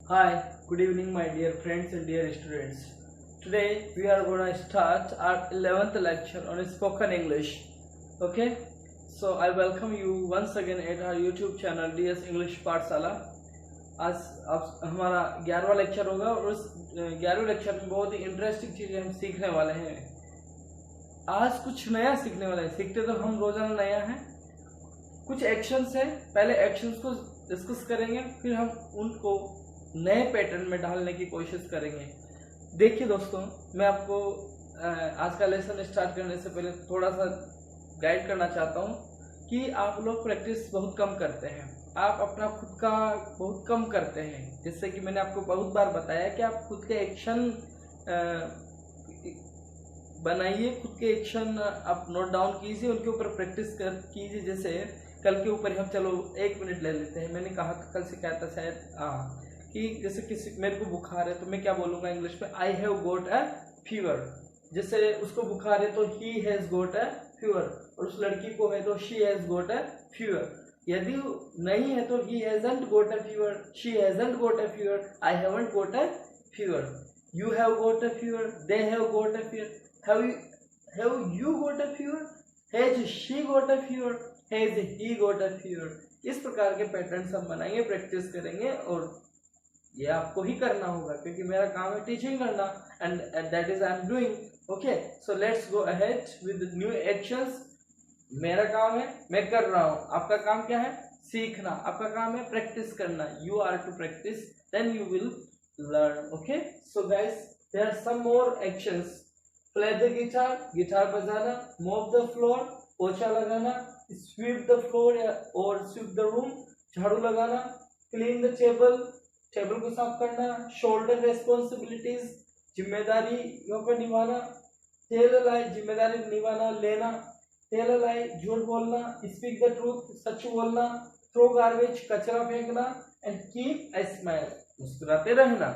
Hi, good evening, my dear friends and dear students. Today we are going to start our 11th lecture on spoken English. Okay, so I welcome you once again at our YouTube channel DS English पाठशाला। आज हमारा 11वां lecture होगा और उस 11वें lecture में बहुत ही interesting चीजें हम सीखने वाले हैं। आज कुछ नया सीखने वाले हैं। सीखते तो हम रोजाना नया है। कुछ एक्शंस है, पहले एक्शंस को डिस्कस करेंगे, फिर हम उनको नए पैटर्न में डालने की कोशिश करेंगे। देखिए दोस्तों, मैं आपको आज का लेसन स्टार्ट करने से पहले थोड़ा सा गाइड करना चाहता हूँ कि आप लोग प्रैक्टिस बहुत कम करते हैं। आप अपना खुद का बहुत कम करते हैं। जैसे कि मैंने आपको बहुत बार बताया कि आप खुद के एक्शन बनाइए, खुद के एक्शन आप नोट डाउन कीजिए, उनके ऊपर प्रैक्टिस कीजिए। जैसे कल के ऊपर हम चलो 1 मिनट ले लेते हैं। मैंने कहा कल से क्या था शायद कि जैसे किसी मेरे को बुखार है तो मैं क्या बोलूंगा इंग्लिश में, I have got a fever. जैसे उसको बुखार है तो he has got a fever, और उस लड़की को है तो she has got a fever. यदि नहीं है तो he hasn't got a fever, she hasn't got a fever, I haven't got a fever, you have got a fever, they have got a fever, have you got a fever, has she got a fever, has he got a fever. इस प्रकार के patterns हम बनाएंगे, practice करेंगे, और ये आपको ही करना होगा क्योंकि मेरा काम है टीचिंग करना, and that is I am doing. Okay, so let's go ahead with new actions. मेरा काम है, मैं कर रहा हूँ। आपका काम क्या है? सीखना। आपका काम है प्रैक्टिस करना। You are to practice, then you will learn. Okay, so guys, there are some more actions. Play the guitar, guitar बजाना, मॉप द फ्लोर, पोछा लगाना, स्वीप द फ्लोर और स्वीप द रूम, झाड़ू लगाना, क्लीन द टेबल, टेबल को साफ करना, shoulder responsibilities, जिम्मेदारियों को निभाना, टेल अ लाई, जिम्मेदारी निभाना, लेना, टेल अ लाई, झूठ बोलना, स्पीक द ट्रूथ, सच बोलना, थ्रो गार्बेज, कचरा फेंकना, एंड कीप अ स्माइल, मुस्कुराते रहना।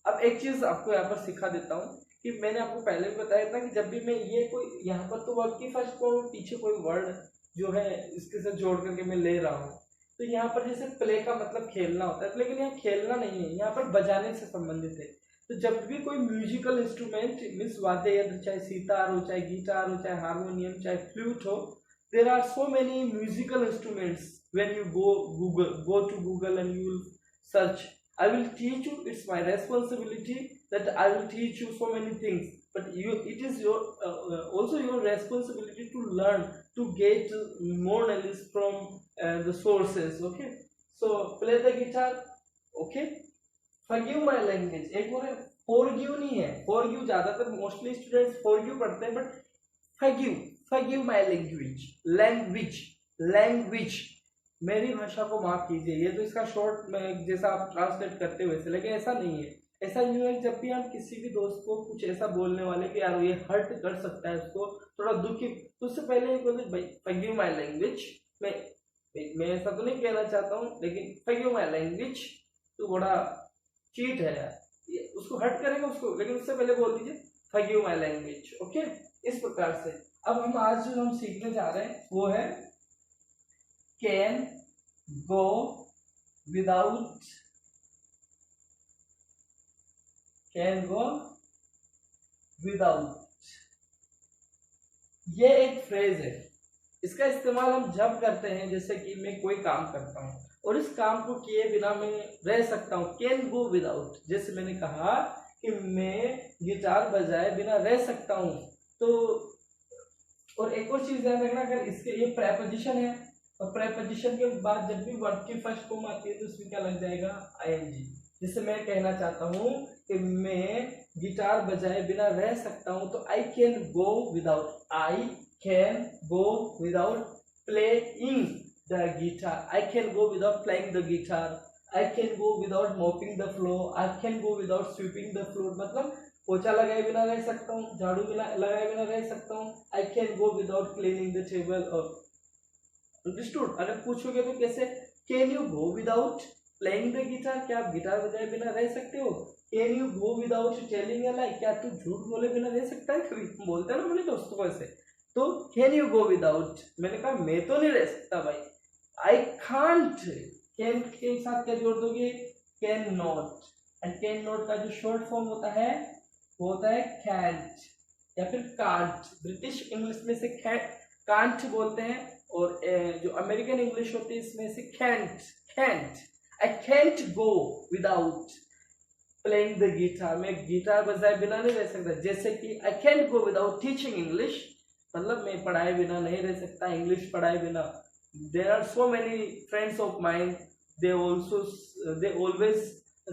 अब एक चीज आपको यहाँ पर सिखा देता हूँ कि मैंने आपको पहले भी बताया था कि जब भी मैं ये कोई यहाँ पर तो वर्ड की फर्स्ट को पीछे कोई वर्ड जो है इसके साथ जोड़ करके मैं ले रहा हूँ, तो यहाँ पर जैसे प्ले का मतलब खेलना होता है, लेकिन यहाँ खेलना नहीं है, यहाँ पर बजाने से संबंधित है। तो जब भी कोई म्यूजिकल इंस्ट्रूमेंट मीन्स वाद्य यंत्र, चाहे सितार हो, चाहे गिटार हो, चाहे हारमोनियम, चाहे फ्लूट हो, there are so many musical instruments. When you go to Google and you will search, I will teach you, it's my responsibility that I will teach you so many things, but it is your also your responsibility to learn, to get more knowledge from the sources. Okay, so play the guitar. Okay, forgive my language। एक और है forgive, नहीं है forgive, ज्यादातर mostly students forgive पढ़ते हैं, but forgive my language, मेरी भाषा को माफ कीजिए। ये तो इसका शॉर्ट में जैसा आप ट्रांसलेट करते हुए से, लेकिन ऐसा नहीं है। ऐसा नहीं है जब भी हम किसी भी दोस्त को कुछ ऐसा बोलने वाले कि यार ये हर्ट कर सकता है, उसको थोड़ा दुखी, तो उससे पहले ये बोलते भाई फॉरगिव माय लैंग्वेज। मैं ऐसा तो नहीं कहना चाहता हूँ, लेकिन फॉरगिव माय लैंग्वेज तो बड़ा चीट है यार, उसको हर्ट करेंगे उसको, लेकिन उससे पहले बोल दीजिए फॉरगिव माय लैंग्वेज। ओके, इस प्रकार से अब हम आज जो हम सीखने जा रहे हैं वो है can go without, can go without। ये एक फ्रेज है। इसका इस्तेमाल हम जब करते हैं जैसे कि मैं कोई काम करता हूं और इस काम को किए बिना मैं रह सकता हूं, कैन गो विदाउट। जैसे मैंने कहा कि मैं गिटार बजाए बिना रह सकता हूं, तो और एक और चीज ध्यान रखना, अगर इसके ये प्रेपोजिशन है और प्रेपोजिशन के बाद जब भी वर्ड की फर्स्ट फॉर्म आती है तो उसमें क्या लग जाएगा? आईएनजी। जिससे मैं कहना चाहता हूँ कि मैं गिटार बजाए बिना रह सकता हूँ, तो आई can go without, I can go without playing the guitar, I can go without playing the guitar, I can go without mopping the floor, I can go without sweeping the floor. मतलब पोछा लगाए बिना रह सकता हूँ, झाड़ू लगाए बिना रह सकता हूँ, I can go without cleaning the table. और अंडरस्टूड? अगर पूछोगे तो कैसे, can you go without playing the guitar, क्या आप गिटार बजाए बिना रह सकते हो? Can you go without telling a lie, क्या तू झूठ बोले बिना रह सकता है? कभी बोलते हैं ना अपने दोस्तों को ऐसे, तो कैन यू गो विदाउट, मैंने कहा मैं तो नहीं रह सकता भाई, आई कांट। कैन के साथ क्या जोड़ दोगे? Can not, and can not का जो शॉर्ट फॉर्म होता है वो होता है कैंट या फिर कांट। ब्रिटिश इंग्लिश में से कांट बोलते हैं और जो अमेरिकन इंग्लिश होती है इसमें से can't. Can't, I can't go without playing the guitar, मैं गिटार बजाए बिना नहीं रह सकता। जैसे कि I can't go without teaching English, मतलब मैं पढ़ाए बिना नहीं रह सकता, इंग्लिश पढ़ाए बिना। There are so many friends of mind, they always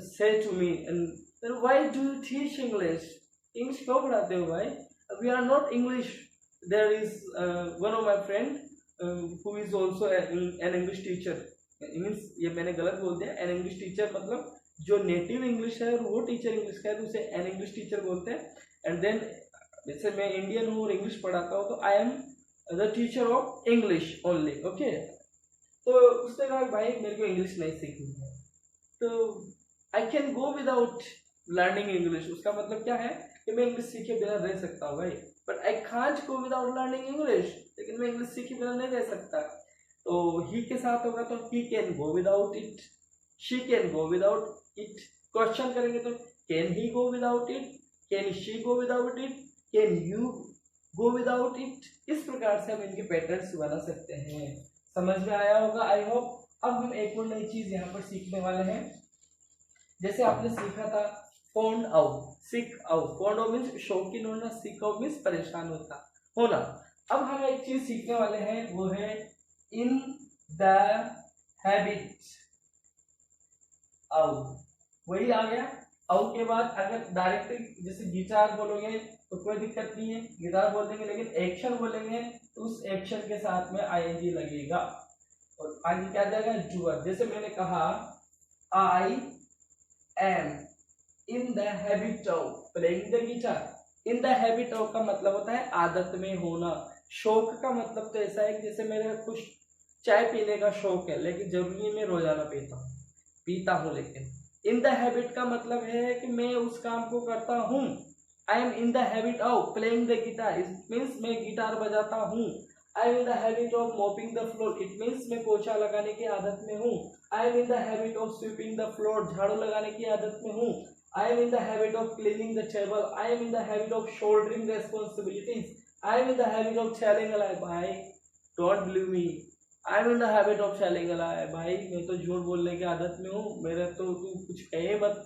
say to me, and why do you teach English? English क्यों पढ़ाते हो भाई? We are not English. There is one of my friend who is also an English teacher. Means ये मैंने गलत बोल दिया, an English teacher मतलब जो नेटिव इंग्लिश है वो टीचर इंग्लिश का है तो उसे एन इंग्लिश टीचर बोलते हैं। एंड देन जैसे मैं इंडियन हूँ और इंग्लिश पढ़ाता हूँ तो I am the teacher of English only. Okay, तो उसने कहा भाई मेरे को इंग्लिश नहीं सीखनी है, तो आई can go without learning English. उसका मतलब क्या है कि मैं इंग्लिश सीखे बिना रह सकता हूँ भाई, but I can't go without learning English, लेकिन मैं इंग्लिश सीखे बिना नहीं रह सकता। तो ही के साथ होगा तो he can go without it, she can go without it. Question करेंगे तो can he go without it, can she go without it, can you go without it. इस प्रकार से हम इनके पैटर्न्स बना सकते हैं। समझ में आया होगा आई होप। अब हम एक और नई चीज यहाँ पर सीखने वाले हैं। जैसे आपने सीखा था फोन आउ, सिक आउ। फोन आउ मीन्स शौकीन होना, सिक आउ मीन्स परेशान होना। अब हम एक चीज सीखने वाले हैं वो है इन द हैबिट आउ। वही आ गया। आउ के बाद अगर डायरेक्ट जैसे गिटार बोलोगे तो कोई दिक्कत नहीं है, गिटार बोल देंगे, लेकिन एक्शन बोलेंगे तो उस एक्शन के साथ में आईएनजी लगेगा और आगे क्या जाएगा डूअर। जैसे मैंने कहा आई am in the habit of playing the guitar. In the habit of का मतलब होता है आदत में होना। शौक का मतलब तो ऐसा है कि जैसे मेरे कुछ चाय पीने का शौक है लेकिन जरूरी नहीं मैं रोजाना पीता हूँ लेकिन इन द हैबिट का मतलब है कि मैं उस काम को करता हूँ। आई am in the habit of playing the guitar, it means मैं गिटार बजाता हूँ। आई am in the habit of mopping the floor, it means मैं पोछा लगाने की आदत में हूँ। आई am in the habit of sweeping the floor, झाड़ू लगाने की आदत में हूँ। आई am in the habit of cleaning the table, I am in the habit of soldering responsibilities, I am in the habit of telling a lie. भाई don't believe me, I am in the habit of telling a lie. भाई मैं तो झूठ बोलने की आदत में हूँ, मेरे तो तू कुछ कहे मत।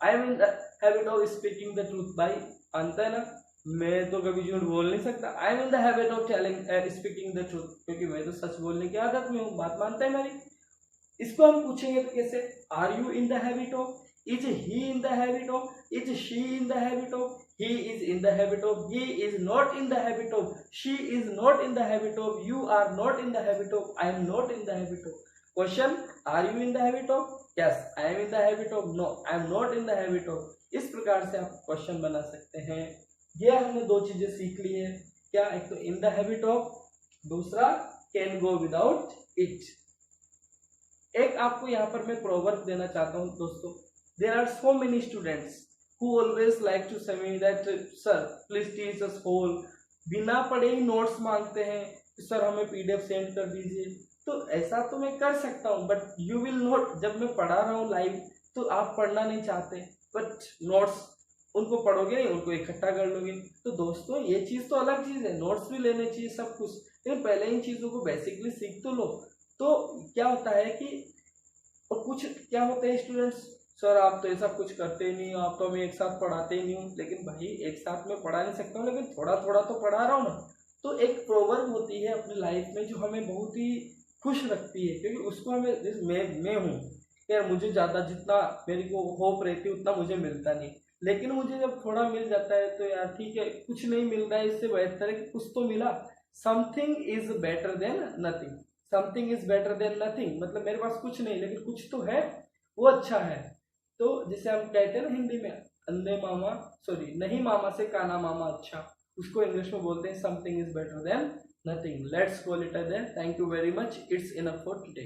आई am in the habit of speaking the truth. भाई अंत है ना, मैं तो कभी झूठ बोल नहीं सकता। आई am in the habit of speaking the truth, क्योंकि मैं तो सच बोलने की आदत में हूँ। बात मानते हैं मेरी। इसको हम पूछेंगे तो कैसे, are you in the habit of, is he in the habit of, is she in the habit of, he is in the habit of, he is not in the habit of, she is not in the habit of, you are not in the habit of, I am not in the habit of. Question, are you in the habit of? Yes, I am in the habit of. No, I am not in the habit of. इस प्रकार से आप question बना सकते हैं। ये हमने दो चीजें सीख ली है। क्या, एक तो इन द हैबिट ऑफ, दूसरा कैन गो विदाउट इट। एक आपको यहाँ पर मैं प्रोवर्ब देना चाहता हूँ दोस्तों। There are so many students who always like to say me that sir please teach us whole। बिना पढ़े ही नोट्स मांगते हैं कि सर हमें पीडीएफ सेंड कर दीजिए। तो ऐसा तो मैं कर सकता हूँ बट यू विल नोट, जब मैं पढ़ा रहा हूँ लाइव तो आप पढ़ना नहीं चाहते, बट नोट्स उनको पढ़ोगे नहीं, उनको इकट्ठा कर लोगे। तो दोस्तों ये चीज़ तो अलग चीज़ है, नोट्स भी लेने चाहिए सब कुछ, लेकिन पहले इन चीज़ों को बेसिकली सीख तो लो। तो क्या होता है कि और कुछ क्या होते हैं स्टूडेंट्स, सर आप तो ऐसा कुछ करते ही नहीं हो, आप तो हमें एक साथ पढ़ाते ही नहीं हो। लेकिन भाई एक साथ में पढ़ा नहीं सकता हूँ, लेकिन थोड़ा थोड़ा तो पढ़ा रहा हूँ ना। तो एक प्रोवर्ब होती है अपनी लाइफ में जो हमें बहुत ही खुश रखती है, क्योंकि उसको हमें मैं हूँ यार, मुझे ज़्यादा जितना मेरे को होप रहती है उतना मुझे मिलता नहीं, लेकिन मुझे जब थोड़ा मिल जाता है तो यार ठीक है, कुछ नहीं मिल रहा है इससे बेहतर है कि कुछ तो मिला। Something is better than nothing, something is better than nothing, मतलब मेरे पास कुछ नहीं लेकिन कुछ तो है, वो अच्छा है। तो जैसे हम कहते हैं ना हिंदी में, अंधे मामा नहीं मामा से काना मामा अच्छा, उसको इंग्लिश में बोलते हैं something is better than nothing. Let's call it a day. Thank you very much, it's enough for today.